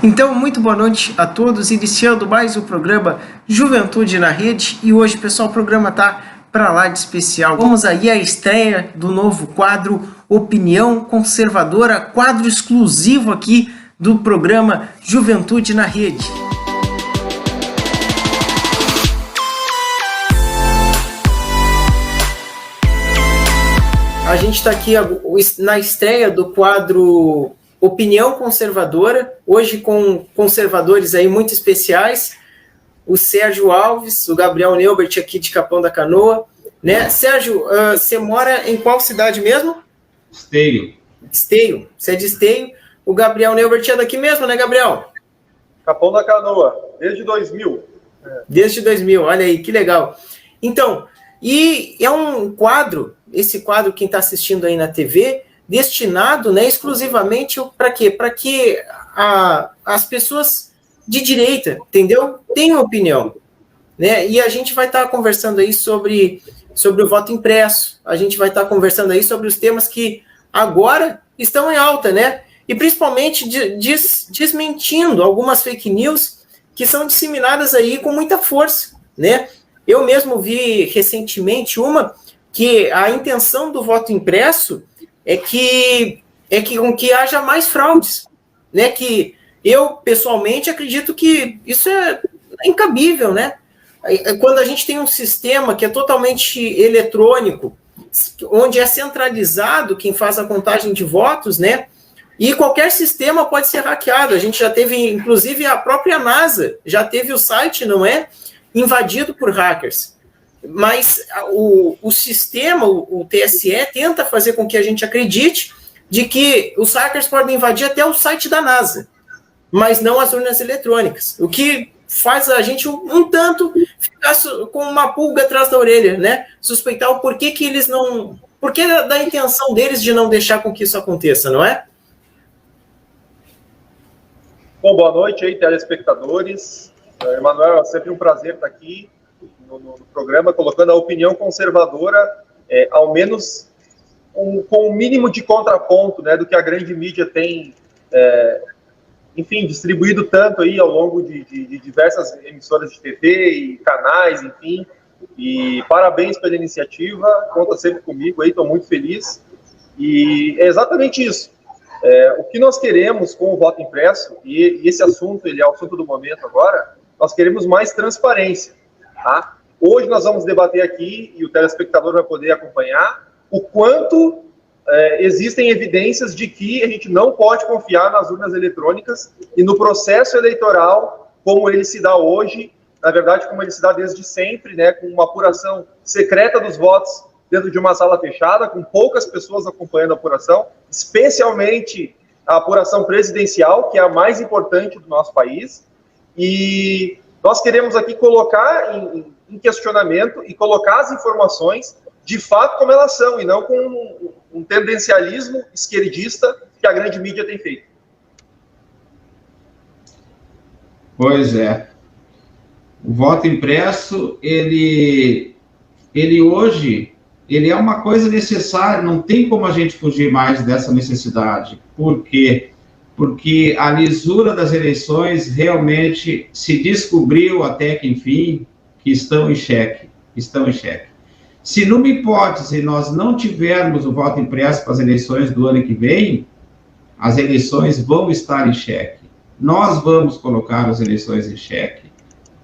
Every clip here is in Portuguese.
Então, muito boa noite a todos, iniciando mais o programa Juventude na Rede. E hoje, pessoal, o programa tá para lá de especial. Vamos aí à estreia do novo quadro Opinião Conservadora, quadro exclusivo aqui do programa Juventude na Rede. A gente está aqui na estreia do quadro Opinião Conservadora, hoje com conservadores aí muito especiais, o Sérgio Alves, o Gabriel Neubert aqui de Capão da Canoa, né? Sérgio, você mora em qual cidade mesmo? Esteio. Esteio, você é de Esteio. O Gabriel Neubert é daqui mesmo, né, Gabriel? Capão da Canoa, desde 2000. Desde 2000, olha aí, que legal. Então, e é um quadro, esse quadro, quem está assistindo aí na TV, destinado, né, exclusivamente para quê? Para que as pessoas de direita, entendeu? Tenham opinião, né? E a gente vai estar conversando aí sobre o voto impresso, a gente vai estar conversando aí sobre os temas que agora estão em alta, né? E principalmente desmentindo algumas fake news que são disseminadas aí com muita força, né? Eu mesmo vi recentemente uma que a intenção do voto impresso é que haja mais fraudes, né? Que eu, pessoalmente, acredito que isso é incabível, né? Quando a gente tem um sistema que é totalmente eletrônico, onde é centralizado quem faz a contagem de votos, né? E qualquer sistema pode ser hackeado. A gente já teve, inclusive, a própria NASA já teve o site, não é? Invadido por hackers. Mas o sistema, o TSE, tenta fazer com que a gente acredite de que os hackers podem invadir até o site da NASA, mas não as urnas eletrônicas, o que faz a gente um tanto ficar com uma pulga atrás da orelha, né? Suspeitar o porquê que eles não... Porquê da intenção deles de não deixar com que isso aconteça, não é? Bom, boa noite aí, telespectadores. Emanuel, é sempre um prazer estar aqui no programa, colocando a opinião conservadora, ao menos com o mínimo de contraponto, né, do que a grande mídia tem, enfim, distribuído tanto aí ao longo de diversas emissoras de TV e canais, enfim. E parabéns pela iniciativa, conta sempre comigo aí, estou muito feliz. E é exatamente isso. O que nós queremos com o voto impresso, e esse assunto, ele é o assunto do momento agora, nós queremos mais transparência, tá? Hoje nós vamos debater aqui, e o telespectador vai poder acompanhar, o quanto existem evidências de que a gente não pode confiar nas urnas eletrônicas e no processo eleitoral como ele se dá hoje, na verdade, como ele se dá desde sempre, né, com uma apuração secreta dos votos dentro de uma sala fechada, com poucas pessoas acompanhando a apuração, especialmente a apuração presidencial, que é a mais importante do nosso país. E nós queremos aqui colocar em questionamento e colocar as informações de fato como elas são, e não com um tendencialismo esquerdista que a grande mídia tem feito. Pois é. O voto impresso, ele hoje, ele é uma coisa necessária, não tem como a gente fugir mais dessa necessidade. Por quê? Porque a lisura das eleições realmente se descobriu até que, enfim, que estão em xeque. Se numa hipótese nós não tivermos o voto impresso para as eleições do ano que vem, as eleições vão estar em xeque. Nós vamos colocar as eleições em xeque,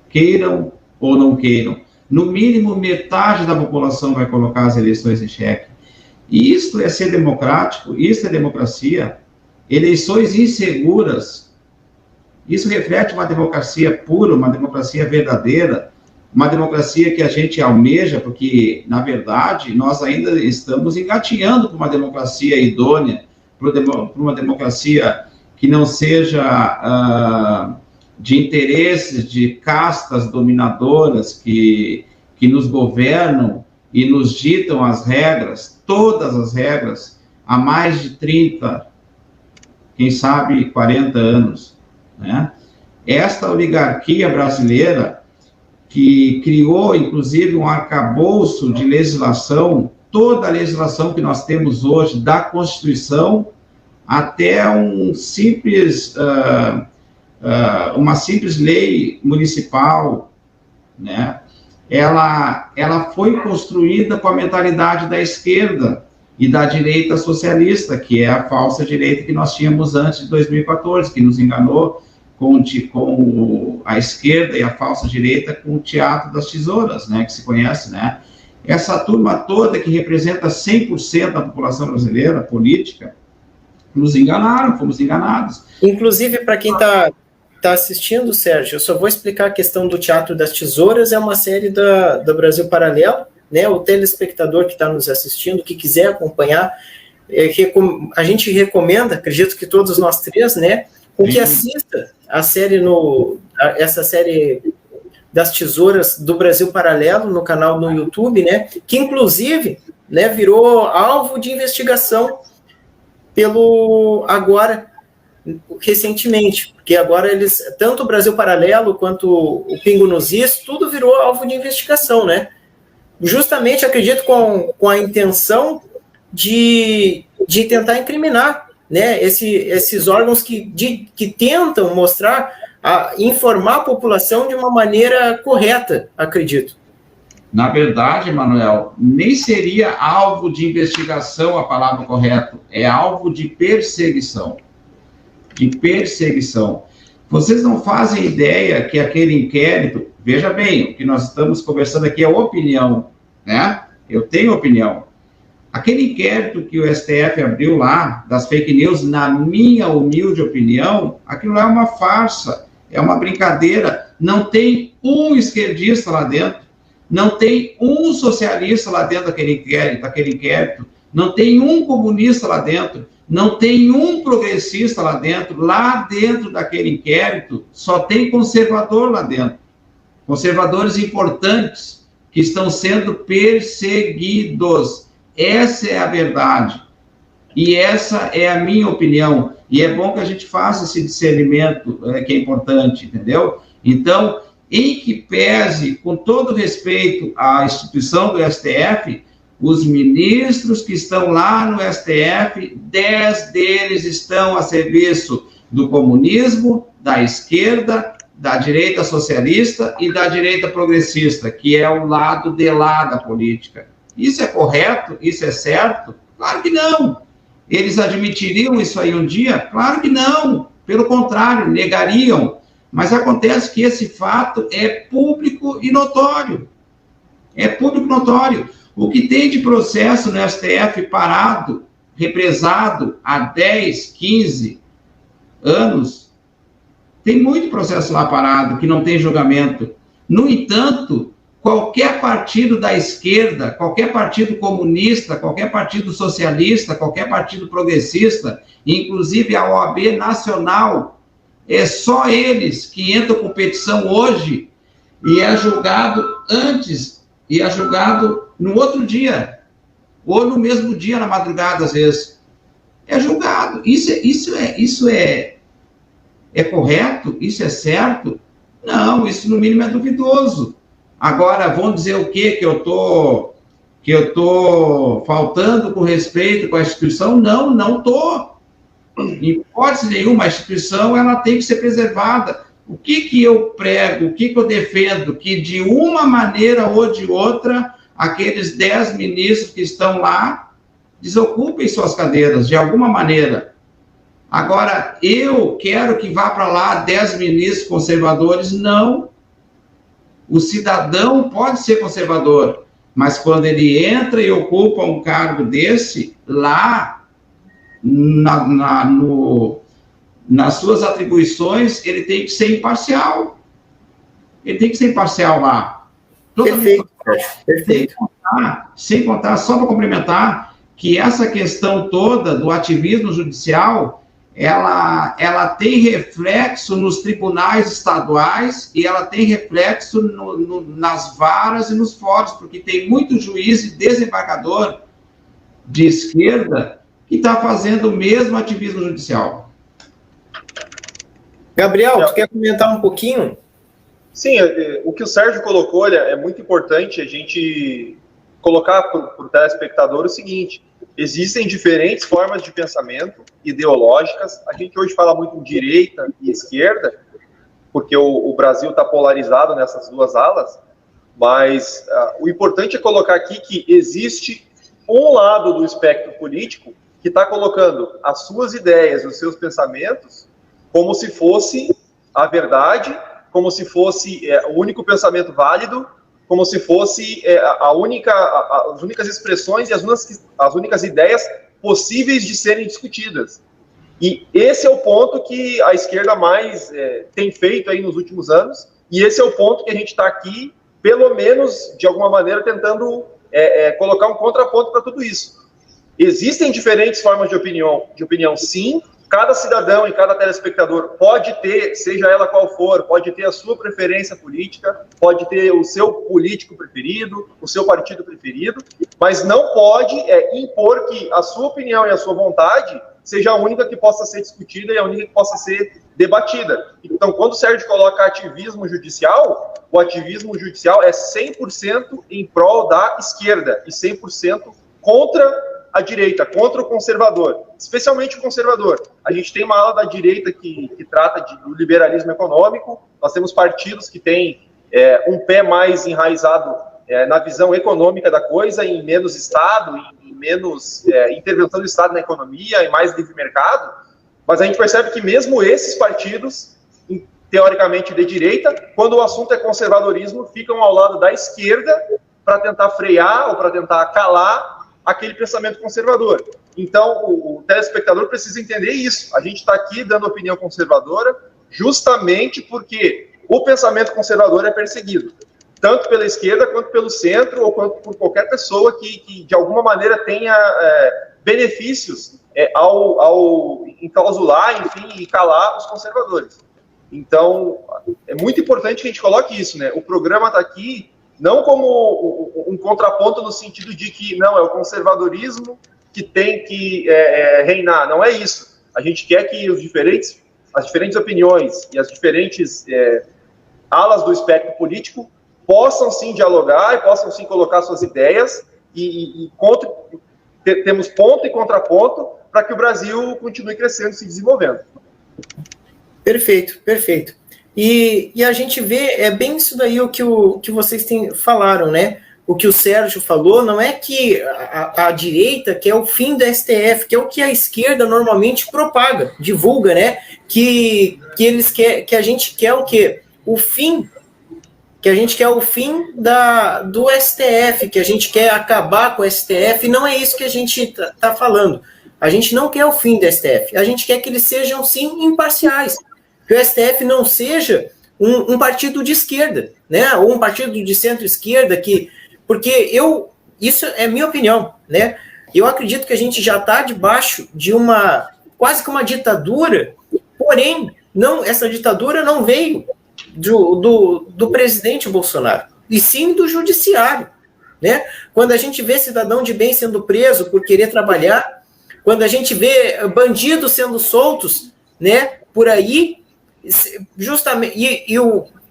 queiram ou não queiram. No mínimo, metade da população vai colocar as eleições em xeque. E isto é ser democrático, isso é democracia. Eleições inseguras, isso reflete uma democracia pura, uma democracia verdadeira, uma democracia que a gente almeja, porque, na verdade, nós ainda estamos engatinhando para uma democracia idônea, para uma democracia que não seja de interesses de castas dominadoras que nos governam e nos ditam as regras, todas as regras, há mais de 30, quem sabe 40 anos, né? Esta oligarquia brasileira, que criou, inclusive, um arcabouço de legislação, toda a legislação que nós temos hoje, da Constituição até um simples uma simples lei municipal, né? Ela foi construída com a mentalidade da esquerda e da direita socialista, que é a falsa direita que nós tínhamos antes de 2014, que nos enganou com a esquerda e a falsa direita com o teatro das tesouras, né, que se conhece, né? Essa turma toda que representa 100% da população brasileira política, nos enganaram, fomos enganados. Inclusive, para quem está assistindo, Sérgio, eu só vou explicar a questão do Teatro das Tesouras, é uma série do Brasil Paralelo, né? O telespectador que está nos assistindo, que quiser acompanhar, a gente recomenda, acredito que todos nós três, né, com que assista a série essa série das Tesouras do Brasil Paralelo no canal no YouTube, né, que inclusive, né, virou alvo de investigação recentemente, porque agora tanto o Brasil Paralelo quanto o Pingo nos Is, tudo virou alvo de investigação, né? Justamente, acredito, com a intenção de tentar incriminar, né, esses órgãos que tentam informar a população de uma maneira correta, acredito. Na verdade, Manuel, nem seria alvo de investigação a palavra correta, é alvo de perseguição. De perseguição. Vocês não fazem ideia que aquele inquérito, veja bem, o que nós estamos conversando aqui é opinião, né? Eu tenho opinião. Aquele inquérito que o STF abriu lá, das fake news, na minha humilde opinião, aquilo é uma farsa, é uma brincadeira, não tem um esquerdista lá dentro, não tem um socialista lá dentro daquele inquérito, não tem um comunista lá dentro, não tem um progressista lá dentro daquele inquérito, só tem conservador lá dentro, conservadores importantes que estão sendo perseguidos. Essa é a verdade, e essa é a minha opinião, e é bom que a gente faça esse discernimento, que é importante, entendeu? Então, em que pese, com todo respeito à instituição do STF, os ministros que estão lá no STF, 10 deles estão a serviço do comunismo, da esquerda, da direita socialista e da direita progressista, que é o lado de lá da política. Isso é correto? Isso é certo? Claro que não. Eles admitiriam isso aí um dia? Claro que não. Pelo contrário, negariam. Mas acontece que esse fato é público e notório. É público e notório. O que tem de processo no STF parado, represado há 10, 15 anos, tem muito processo lá parado que não tem julgamento. No entanto, qualquer partido da esquerda, qualquer partido comunista, qualquer partido socialista, qualquer partido progressista, inclusive a OAB nacional, é só eles que entram com petição hoje e é julgado antes, e é julgado no outro dia, ou no mesmo dia, na madrugada, às vezes. É julgado. Isso é correto? Isso é certo? Não, isso no mínimo é duvidoso. Agora, vão dizer o quê? Que eu tô faltando com respeito com a instituição? Não, não tô. Em hipótese nenhuma, a instituição ela tem que ser preservada. O que eu prego, o que eu defendo? Que de uma maneira ou de outra, aqueles 10 ministros que estão lá desocupem suas cadeiras, de alguma maneira. Agora, eu quero que vá para lá 10 ministros conservadores? Não. O cidadão pode ser conservador, mas quando ele entra e ocupa um cargo desse, lá, nas suas atribuições, ele tem que ser imparcial. Ele tem que ser imparcial lá. Perfeito. Perfeito. Sem contar, só para complementar, que essa questão toda do ativismo judicial, ela tem reflexo nos tribunais estaduais e ela tem reflexo nas varas e nos fóruns, porque tem muito juiz e desembargador de esquerda que está fazendo o mesmo ativismo judicial. Gabriel, tu quer comentar um pouquinho? Sim, o que o Sérgio colocou, olha, é muito importante a gente colocar para o telespectador o seguinte: existem diferentes formas de pensamento ideológicas. A gente hoje fala muito em direita e esquerda, porque o Brasil está polarizado nessas duas alas, mas o importante é colocar aqui que existe um lado do espectro político que está colocando as suas ideias, os seus pensamentos, como se fosse a verdade, como se fosse o único pensamento válido, como se fosse as únicas expressões e as únicas ideias possíveis de serem discutidas. E esse é o ponto que a esquerda mais tem feito aí nos últimos anos, e esse é o ponto que a gente está aqui, pelo menos, de alguma maneira, tentando colocar um contraponto para tudo isso. Existem diferentes formas de opinião, sim. Cada cidadão e cada telespectador pode ter, seja ela qual for, pode ter a sua preferência política, pode ter o seu político preferido, o seu partido preferido, mas não pode impor que a sua opinião e a sua vontade seja a única que possa ser discutida e a única que possa ser debatida. Então, quando o Sérgio coloca ativismo judicial, o ativismo judicial é 100% em prol da esquerda e 100% contra a direita, contra o conservador, especialmente o conservador. A gente tem uma ala da direita que trata do liberalismo econômico, nós temos partidos que têm um pé mais enraizado na visão econômica da coisa, em menos Estado, em menos intervenção do Estado na economia, e mais livre mercado, mas a gente percebe que mesmo esses partidos, teoricamente de direita, quando o assunto é conservadorismo, ficam ao lado da esquerda para tentar frear ou para tentar calar aquele pensamento conservador. Então, o telespectador precisa entender isso. A gente está aqui dando opinião conservadora justamente porque o pensamento conservador é perseguido, tanto pela esquerda, quanto pelo centro, ou quanto por qualquer pessoa que de alguma maneira tenha benefícios ao enclausular, enfim, e calar os conservadores. Então, é muito importante que a gente coloque isso, né? O programa está aqui não como um contraponto no sentido de que, não, é o conservadorismo que tem que reinar. Não é isso. A gente quer que as diferentes opiniões e as diferentes alas do espectro político possam sim dialogar e possam sim colocar suas ideias temos ponto e contraponto para que o Brasil continue crescendo e se desenvolvendo. Perfeito, perfeito. E a gente vê, bem isso daí o que vocês falaram, né? O que o Sérgio falou, não é que a direita quer o fim do STF, que é o que a esquerda normalmente propaga, divulga, né? Que a gente quer o quê? O fim, que a gente quer o fim do STF, que a gente quer acabar com o STF, não é isso que a gente tá falando. A gente não quer o fim do STF, a gente quer que eles sejam, sim, imparciais. Que o STF não seja um partido de esquerda, né? Ou um partido de centro-esquerda, porque isso é minha opinião, né? Eu acredito que a gente já está debaixo de quase que uma ditadura, porém, essa ditadura não veio do presidente Bolsonaro, e sim do judiciário, né? Quando a gente vê cidadão de bem sendo preso por querer trabalhar, quando a gente vê bandidos sendo soltos, né, por aí, justamente,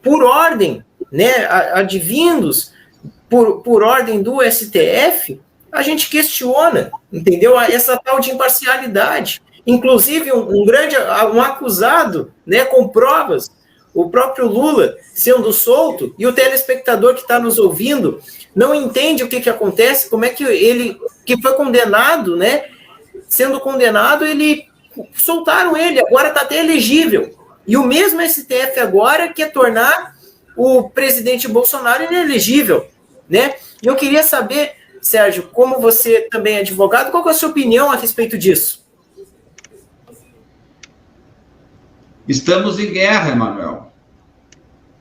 por ordem, né, advindos por ordem do STF, a gente questiona, entendeu? Essa tal de imparcialidade. Inclusive, um acusado, né, com provas, o próprio Lula sendo solto, e o telespectador que está nos ouvindo não entende o que acontece, como é que ele, que foi condenado, né, sendo condenado, soltaram ele, agora está até elegível. E o mesmo STF agora quer tornar o presidente Bolsonaro inelegível, né? E eu queria saber, Sérgio, como você também é advogado, qual é a sua opinião a respeito disso? Estamos em guerra, Emanuel.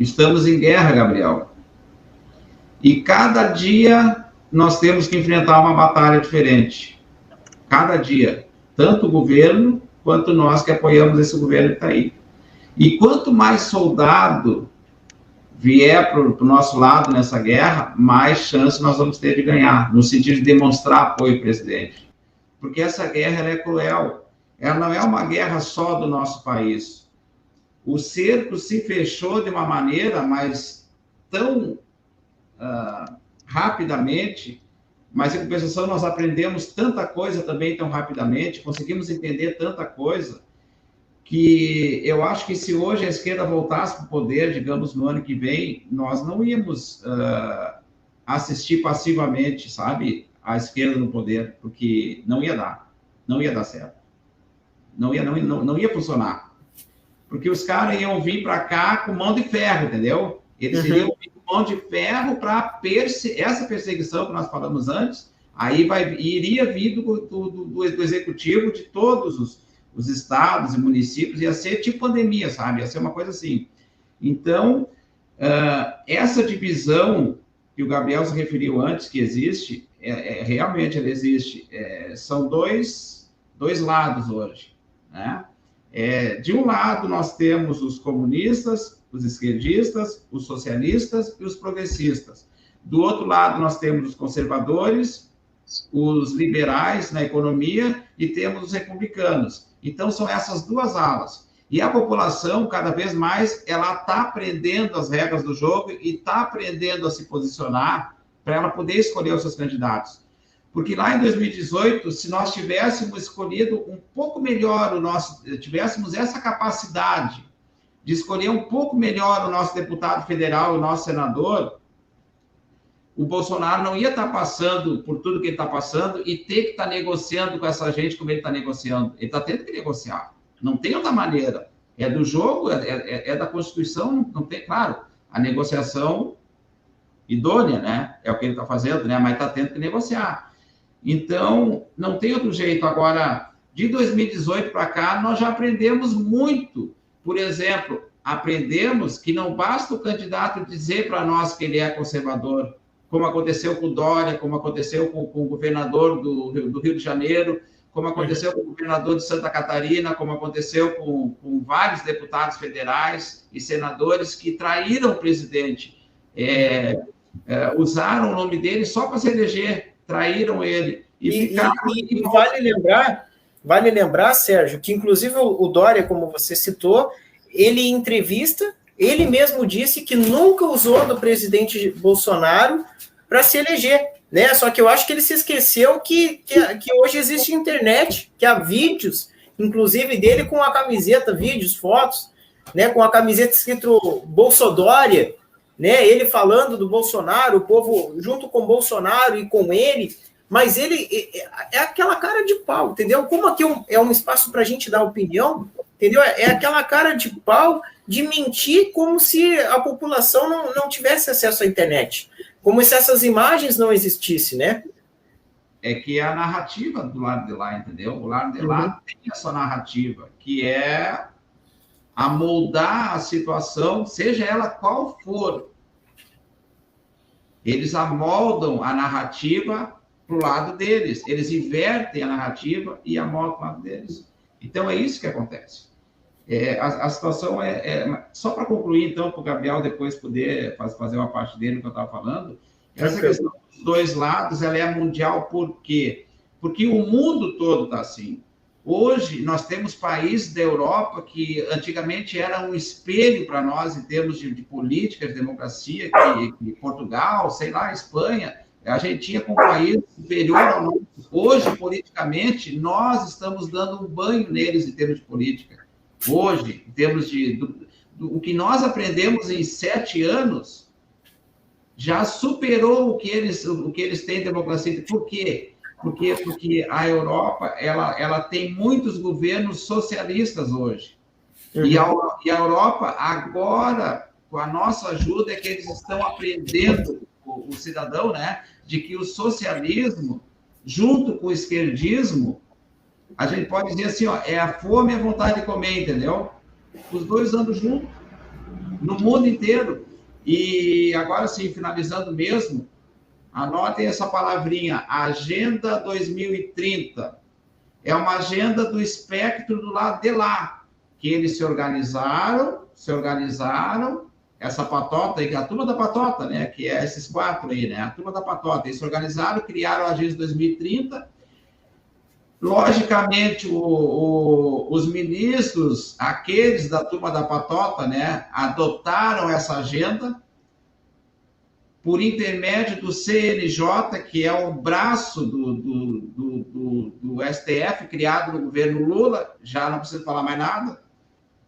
Estamos em guerra, Gabriel. E cada dia nós temos que enfrentar uma batalha diferente. Cada dia. Tanto o governo, quanto nós que apoiamos esse governo que está aí. E quanto mais soldado vier para o nosso lado nessa guerra, mais chance nós vamos ter de ganhar, no sentido de demonstrar apoio ao presidente. Porque essa guerra ela é cruel. Ela não é uma guerra só do nosso país. O cerco se fechou de uma maneira, mas tão rapidamente, mas em compensação nós aprendemos tanta coisa também tão rapidamente, conseguimos entender tanta coisa, que eu acho que se hoje a esquerda voltasse para o poder, digamos, no ano que vem, nós não íamos assistir passivamente, sabe, a esquerda no poder, porque não ia dar certo. Não ia funcionar. Porque os caras iam vir para cá com mão de ferro, entendeu? Eles iriam vir com mão de ferro para essa perseguição que nós falamos antes, aí iria vir do executivo de todos os estados e municípios, ia ser tipo pandemia, sabe? Ia ser uma coisa assim. Então, essa divisão que o Gabriel se referiu antes, que existe, realmente ela existe. São dois lados hoje, né? De um lado, nós temos os comunistas, os esquerdistas, os socialistas e os progressistas. Do outro lado, nós temos os conservadores, os liberais na economia e temos os republicanos. Então, são essas duas alas. E a população, cada vez mais, ela está aprendendo as regras do jogo e está aprendendo a se posicionar para ela poder escolher os seus candidatos. Porque lá em 2018, se nós tivéssemos escolhido um pouco melhor tivéssemos essa capacidade de escolher um pouco melhor o nosso deputado federal, o nosso senador, o Bolsonaro não ia estar passando por tudo que ele está passando e ter que estar negociando com essa gente como ele está negociando. Ele está tendo que negociar. Não tem outra maneira. É do jogo, é da Constituição, não tem, claro, a negociação idônea, né? É o que ele está fazendo, né? Mas está tendo que negociar. Então, não tem outro jeito. Agora, de 2018 para cá, nós já aprendemos muito. Por exemplo, aprendemos que não basta o candidato dizer para nós que ele é conservador, como aconteceu com o Dória, como aconteceu com o governador do Rio de Janeiro, como aconteceu com o governador de Santa Catarina, como aconteceu com vários deputados federais e senadores que traíram o presidente, usaram o nome dele só para se eleger, traíram ele. E vale lembrar, Sérgio, que inclusive o Dória, como você citou, ele em entrevista, ele mesmo disse que nunca usou do presidente Bolsonaro para se eleger, né? Só que eu acho que ele se esqueceu que hoje existe internet, que há vídeos, inclusive dele com a camiseta, vídeos, fotos, né? Com a camiseta escrito Bolsodória, né? Ele falando do Bolsonaro, o povo junto com o Bolsonaro e com ele, mas ele é aquela cara de pau, entendeu? Como aqui é um espaço para a gente dar opinião, entendeu? É aquela cara de pau de mentir como se a população não tivesse acesso à internet, como se essas imagens não existissem, né? É que é a narrativa do lado de lá, entendeu? O lado de lá tem essa narrativa, que é amoldar a situação, seja ela qual for. Eles amoldam a narrativa para o lado deles. Eles invertem a narrativa e amoldam para o lado deles. Então, é isso que acontece. A situação só para concluir, então, para o Gabriel depois poder fazer uma parte dele que eu estava falando, essa questão dos dois lados, ela é mundial. Por quê? Porque o mundo todo está assim. Hoje, nós temos países da Europa que antigamente eram um espelho para nós em termos de política, de democracia, que Portugal, sei lá, Espanha, a Argentina com um país superior ao nosso. Hoje, politicamente, nós estamos dando um banho neles em termos de política. Hoje, em termos o que nós aprendemos em 7 anos, já superou o que eles têm em democracia. Por quê? Porque a Europa ela tem muitos governos socialistas hoje. E a Europa, agora, com a nossa ajuda, é que eles estão aprendendo, o cidadão, né, de que o socialismo, junto com o esquerdismo, a gente pode dizer assim, ó, é a fome e a vontade de comer, entendeu? Os dois andam juntos, no mundo inteiro. E agora, sim, finalizando mesmo, anotem essa palavrinha, Agenda 2030. É uma agenda do espectro do lado de lá, que eles se organizaram, essa patota aí, a turma da patota, né, que é esses 4 aí, né, a turma da patota, eles se organizaram, criaram a Agenda 2030. Logicamente, os ministros, aqueles da turma da patota, né, adotaram essa agenda por intermédio do CNJ, que é o braço do STF, criado no governo Lula, já não preciso falar mais nada,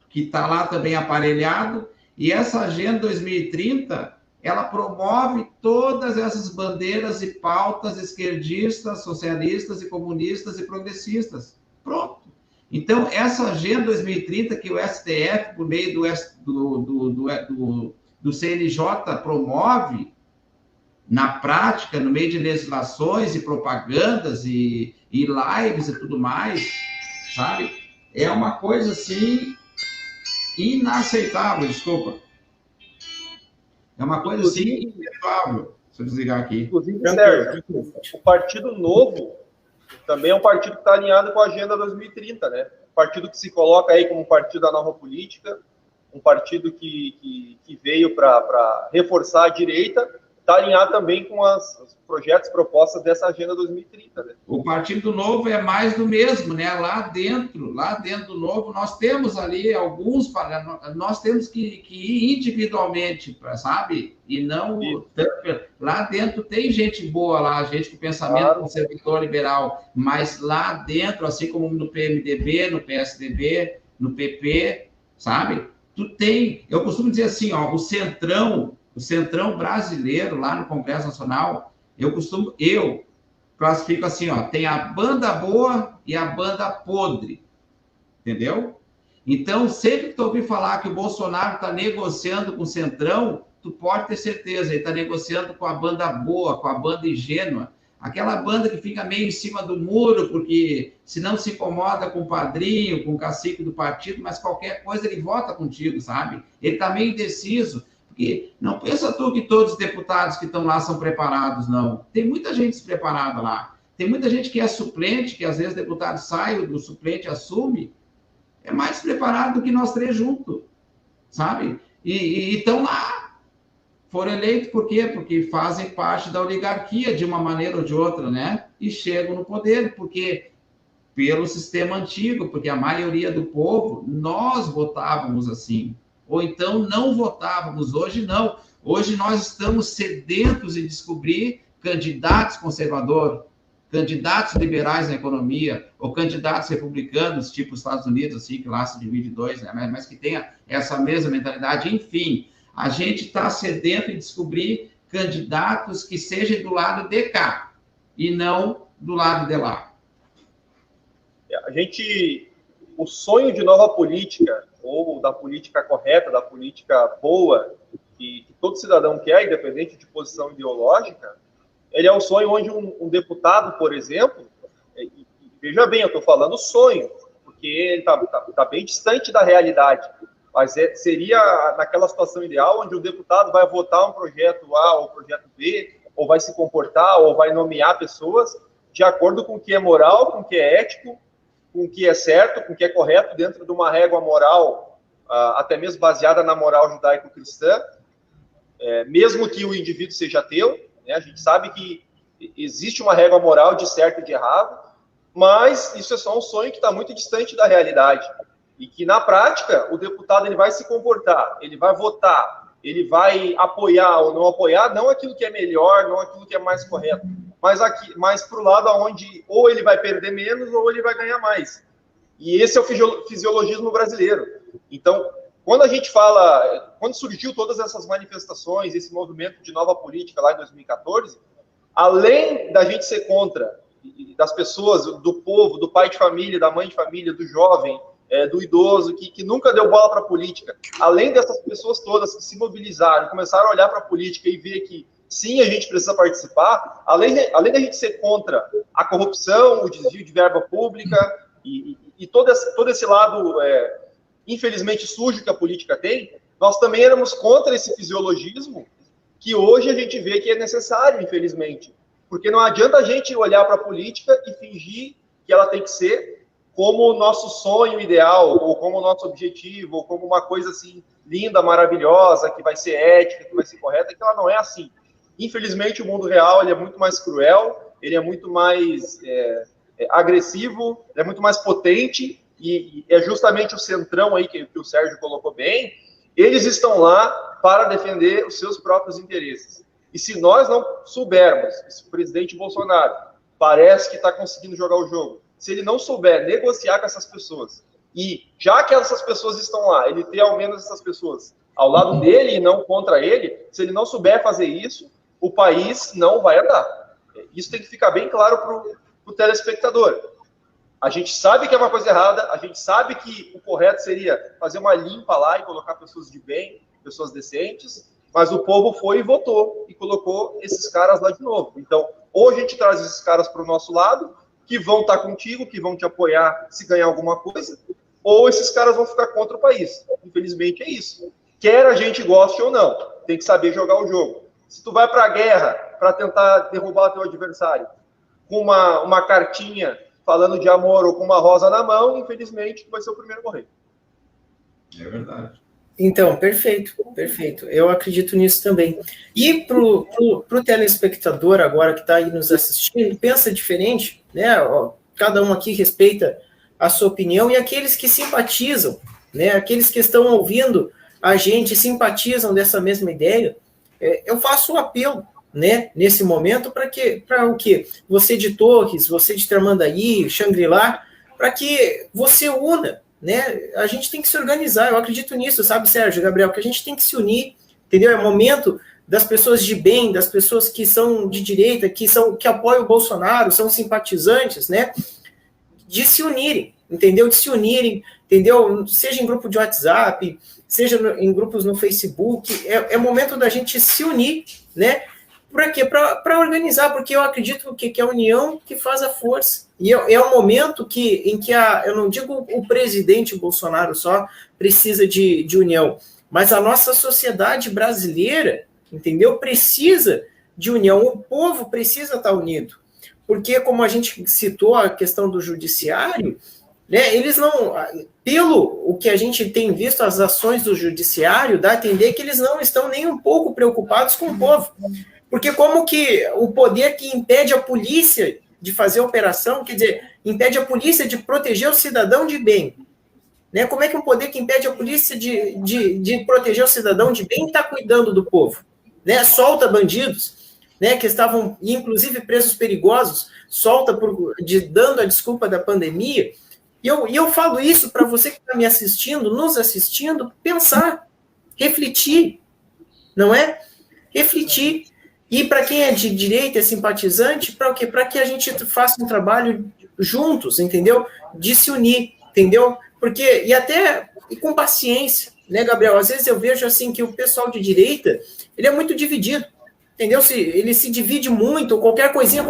que está lá também aparelhado, e essa Agenda 2030, ela promove todas essas bandeiras e pautas esquerdistas, socialistas e comunistas e progressistas. Pronto. Então, essa Agenda 2030 que o STF, por meio do CNJ, promove, na prática, no meio de legislações e propagandas e lives e tudo mais, sabe? É uma coisa, assim, inaceitável, desculpa. É uma coisa, assim, inaceitável. Deixa eu desligar aqui. Inclusive, Sérgio, o Partido Novo também é um partido que está alinhado com a Agenda 2030, né? Um partido que se coloca aí como um partido da nova política, um partido que veio para reforçar a direita, está alinhado também com os projetos, propostas dessa Agenda 2030. Né? O Partido Novo é mais do mesmo, né? Lá dentro do Novo, nós temos ali alguns, nós temos que ir individualmente, sabe? E não... Lá dentro tem gente boa lá, gente com pensamento conservador liberal, mas lá dentro, assim como no PMDB, no PSDB, no PP, sabe? Tu tem... Eu costumo dizer assim, ó, o Centrão brasileiro, lá no Congresso Nacional, eu classifico assim, ó, tem a banda boa e a banda podre, entendeu? Então, sempre que tu ouvir falar que o Bolsonaro está negociando com o Centrão, tu pode ter certeza, ele está negociando com a banda boa, com a banda ingênua, aquela banda que fica meio em cima do muro, porque se não se incomoda com o padrinho, com o cacique do partido, mas qualquer coisa ele vota contigo, sabe? Ele está meio indeciso. Porque não pensa tu que todos os deputados que estão lá são preparados, não. Tem muita gente despreparada lá. Tem muita gente que é suplente, que às vezes o deputado sai, o suplente assume, é mais despreparado do que nós três juntos, sabe? E estão lá. Foram eleitos por quê? Porque fazem parte da oligarquia, de uma maneira ou de outra, né? E chegam no poder, porque pelo sistema antigo, porque a maioria do povo, nós votávamos assim. Ou então não votávamos, hoje não. Hoje nós estamos sedentos em descobrir candidatos conservadores, candidatos liberais na economia, ou candidatos republicanos, tipo os Estados Unidos, assim, que lá se divide em dois, né? Mas que tenha essa mesma mentalidade. Enfim, a gente está sedento em descobrir candidatos que sejam do lado de cá, e não do lado de lá. O sonho de nova política, ou da política correta, da política boa, que todo cidadão quer, independente de posição ideológica, ele é um sonho onde um deputado, por exemplo, veja bem, eu estou falando sonho, porque ele está bem distante da realidade, mas seria naquela situação ideal onde o deputado vai votar um projeto A ou um projeto B, ou vai se comportar, ou vai nomear pessoas de acordo com o que é moral, com o que é ético, com o que é certo, com o que é correto, dentro de uma régua moral, até mesmo baseada na moral judaico-cristã, mesmo que o indivíduo seja ateu, né? A gente sabe que existe uma régua moral de certo e de errado, mas isso é só um sonho que está muito distante da realidade, e que, na prática, o deputado ele vai se comportar, ele vai votar, ele vai apoiar ou não apoiar, não aquilo que é melhor, não aquilo que é mais correto, mas para o lado onde ou ele vai perder menos ou ele vai ganhar mais. E esse é o fisiologismo brasileiro. Então, quando surgiu todas essas manifestações, esse movimento de nova política lá em 2014, além da gente ser contra, das pessoas, do povo, do pai de família, da mãe de família, do jovem, do idoso, que nunca deu bola para a política, além dessas pessoas todas que se mobilizaram, começaram a olhar para a política e ver que sim, a gente precisa participar, além da gente ser contra a corrupção, o desvio de verba pública e todo esse lado, infelizmente, sujo que a política tem, nós também éramos contra esse fisiologismo que hoje a gente vê que é necessário, infelizmente. Porque não adianta a gente olhar para a política e fingir que ela tem que ser como o nosso sonho ideal, ou como o nosso objetivo, ou como uma coisa assim linda, maravilhosa, que vai ser ética, que vai ser correta, que ela não é assim. Infelizmente, o mundo real ele é muito mais cruel, ele é muito mais agressivo, é muito mais potente, e é justamente o centrão aí que o Sérgio colocou bem, eles estão lá para defender os seus próprios interesses. E se nós não soubermos, se o presidente Bolsonaro parece que está conseguindo jogar o jogo, se ele não souber negociar com essas pessoas E já que essas pessoas estão lá, ele ter ao menos essas pessoas ao lado dele e não contra ele, se ele não souber fazer isso, o país não vai andar. Isso tem que ficar bem claro para o telespectador. A gente sabe que é uma coisa errada, a gente sabe que o correto seria fazer uma limpa lá e colocar pessoas de bem, pessoas decentes, mas o povo foi e votou e colocou esses caras lá de novo. Então, ou a gente traz esses caras para o nosso lado, que vão estar contigo, que vão te apoiar se ganhar alguma coisa, ou esses caras vão ficar contra o país. Infelizmente é isso. Quer a gente goste ou não, tem que saber jogar o jogo. Se tu vai para a guerra para tentar derrubar o teu adversário com uma cartinha falando de amor ou com uma rosa na mão, infelizmente tu vai ser o primeiro a morrer. É verdade. Então, perfeito. Eu acredito nisso também. E pro telespectador agora que está aí nos assistindo, pensa diferente, né? Ó, cada um aqui respeita a sua opinião, e aqueles que simpatizam, né? Aqueles que estão ouvindo a gente simpatizam dessa mesma ideia, eu faço um apelo, né? Nesse momento, para o quê? Você de Torres, você de Tramandaí, Xangri-Lá, para que você una, né? A gente tem que se organizar, eu acredito nisso, sabe, Sérgio, Gabriel, que a gente tem que se unir, entendeu? É o momento das pessoas de bem, das pessoas que são de direita, que apoiam o Bolsonaro, são simpatizantes, né? De se unirem, entendeu? De se unirem, entendeu? Seja em grupo de WhatsApp, seja em grupos no Facebook, é momento da gente se unir, né? Para quê? Para organizar, porque eu acredito que é a união que faz a força. E é um momento em que eu não digo o presidente Bolsonaro só precisa de união, mas a nossa sociedade brasileira, entendeu? Precisa de união, o povo precisa estar unido. Porque, como a gente citou a questão do judiciário, né, eles não, pelo o que a gente tem visto, as ações do judiciário, dá a entender que eles não estão nem um pouco preocupados com o povo. Porque como que o poder que impede a polícia de fazer a operação, quer dizer, impede a polícia de proteger o cidadão de bem, né? Como é que um poder que impede a polícia de proteger o cidadão de bem está cuidando do povo? Né? Solta bandidos, né, que estavam, inclusive, presos perigosos, solta dando a desculpa da pandemia. E eu falo isso para você que está me assistindo, nos assistindo, pensar, refletir, não é? Refletir. E para quem é de direita, é simpatizante, para o quê? Para que a gente faça um trabalho juntos, entendeu? De se unir, entendeu? Porque, e com paciência, né, Gabriel? Às vezes eu vejo assim que o pessoal de direita, ele é muito dividido, entendeu? Ele se divide muito, qualquer coisinha,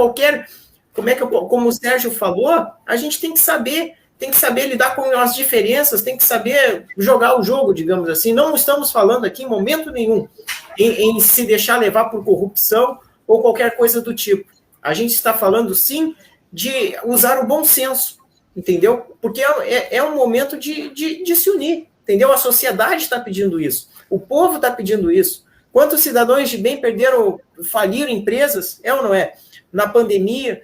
como o Sérgio falou, a gente tem que saber lidar com as diferenças, tem que saber jogar o jogo, digamos assim. Não estamos falando aqui em momento nenhum em se deixar levar por corrupção ou qualquer coisa do tipo. A gente está falando, sim, de usar o bom senso, entendeu? Porque é um momento de se unir, entendeu? A sociedade está pedindo isso, o povo está pedindo isso. Quantos cidadãos de bem faliram empresas, é ou não é? Na pandemia.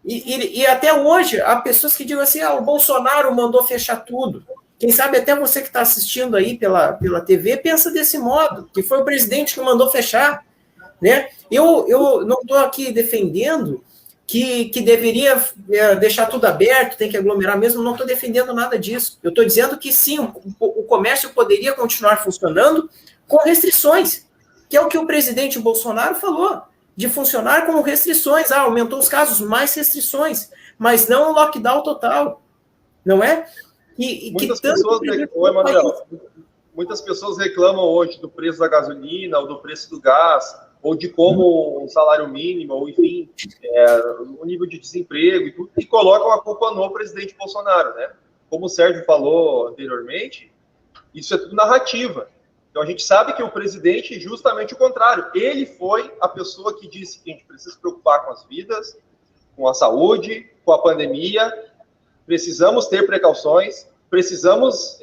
E até hoje, há pessoas que dizem assim, o Bolsonaro mandou fechar tudo. Quem sabe até você que está assistindo aí pela TV pensa desse modo, que foi o presidente que mandou fechar, né? Eu não estou aqui defendendo que deveria deixar tudo aberto, tem que aglomerar mesmo, não estou defendendo nada disso. Eu estou dizendo que sim, o comércio poderia continuar funcionando com restrições, que é o que o presidente Bolsonaro falou, de funcionar com restrições. Aumentou os casos, mais restrições, mas não um lockdown total, não é? Muitas pessoas reclamam hoje do preço da gasolina, ou do preço do gás, ou de como um salário mínimo, ou enfim, o nível de desemprego e tudo, e colocam a culpa no presidente Bolsonaro, né? Como o Sérgio falou anteriormente, isso é tudo narrativa. Então a gente sabe que o presidente, justamente o contrário, ele foi a pessoa que disse que a gente precisa se preocupar com as vidas, com a saúde, com a pandemia, precisamos ter precauções, precisamos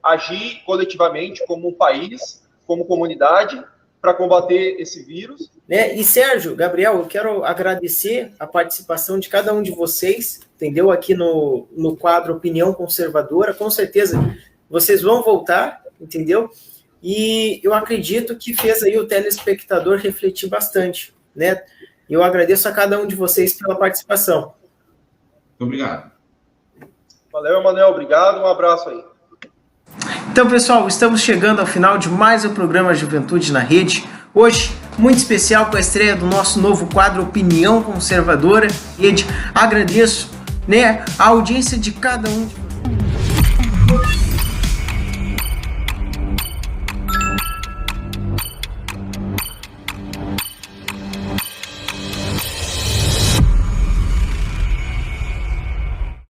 agir coletivamente como um país, como comunidade, para combater esse vírus. Né? E Sérgio, Gabriel, eu quero agradecer a participação de cada um de vocês, entendeu? Aqui no quadro Opinião Conservadora, com certeza vocês vão voltar, entendeu? E eu acredito que fez aí o telespectador refletir bastante, né? Eu agradeço a cada um de vocês pela participação. Muito obrigado. Valeu, Emanuel, obrigado, um abraço aí. Então, pessoal, estamos chegando ao final de mais um programa Juventude na Rede. Hoje, muito especial com a estreia do nosso novo quadro Opinião Conservadora. Rede, agradeço, né, a audiência de cada um de